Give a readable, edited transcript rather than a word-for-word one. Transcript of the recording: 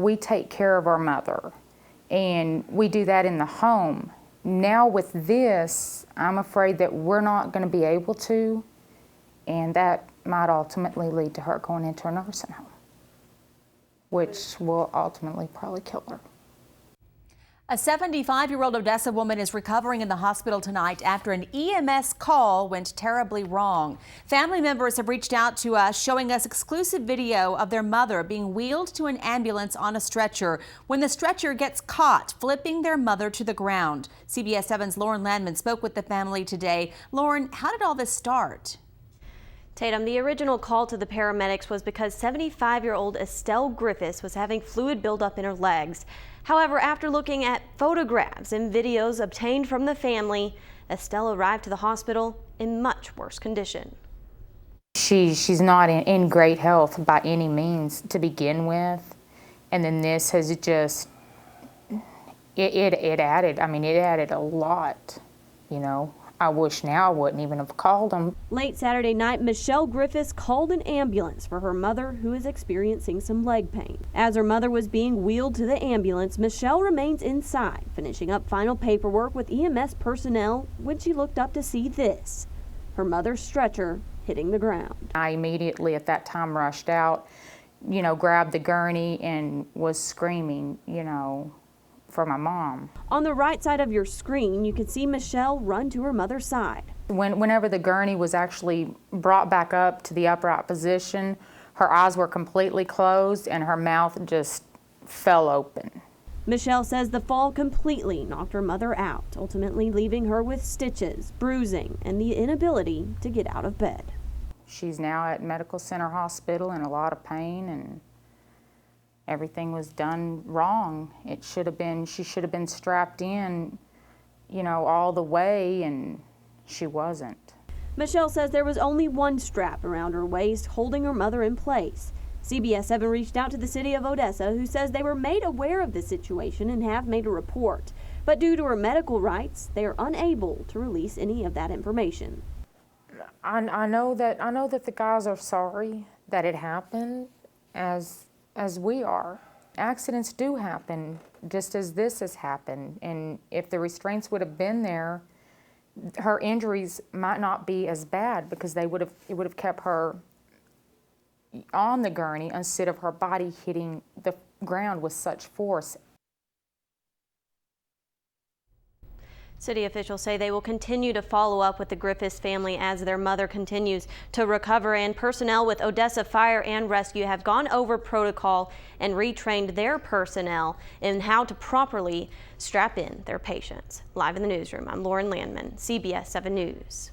we take care of our mother, and we do that in the home. Now with this, I'm afraid that we're not going to be able to, and that might ultimately lead to her going into a nursing home, which will ultimately probably kill her. A 75-year-old Odessa woman is recovering in the hospital tonight after an EMS call went terribly wrong. Family members have reached out to us, showing us exclusive video of their mother being wheeled to an ambulance on a stretcher when the stretcher gets caught flipping their mother to the ground. CBS 7's Lauren Landman spoke with the family today. Lauren, how did all this start? Tatum, the original call to the paramedics was because 75-year-old Estelle Griffis was having fluid buildup in her legs. However, after looking at photographs and videos obtained from the family, Estelle arrived to the hospital in much worse condition. She's not in great health by any means to begin with, and then this has just, it added a lot, you know. I wish now I wouldn't even have called them. Late Saturday night, Michelle Griffis called an ambulance for her mother, who is experiencing some leg pain. As her mother was being wheeled to the ambulance, Michelle remains inside, finishing up final paperwork with EMS personnel when she looked up to see this, her mother's stretcher hitting the ground. I immediately at that time rushed out, you know, grabbed the gurney and was screaming, you know, for my mom. On the right side of your screen, you can see Michelle run to her mother's side. Whenever the gurney was actually brought back up to the upright position, her eyes were completely closed and her mouth just fell open. Michelle says the fall completely knocked her mother out, ultimately leaving her with stitches, bruising, and the inability to get out of bed. She's now at Medical Center Hospital in a lot of pain, and everything was done wrong. She should have been strapped in, you know, all the way, and she wasn't. Michelle says there was only one strap around her waist holding her mother in place. CBS 7 reached out to the city of Odessa, who says they were made aware of the situation and have made a report. But due to her medical rights, they are unable to release any of that information. I know that the guys are sorry that it happened, as we are. Accidents do happen, just as this has happened. And if the restraints would have been there, her injuries might not be as bad, because it would have kept her on the gurney instead of her body hitting the ground with such force. City officials say they will continue to follow up with the Griffis family as their mother continues to recover, and personnel with Odessa Fire and Rescue have gone over protocol and retrained their personnel in how to properly strap in their patients. Live in the newsroom, I'm Lauren Landman, CBS 7 News.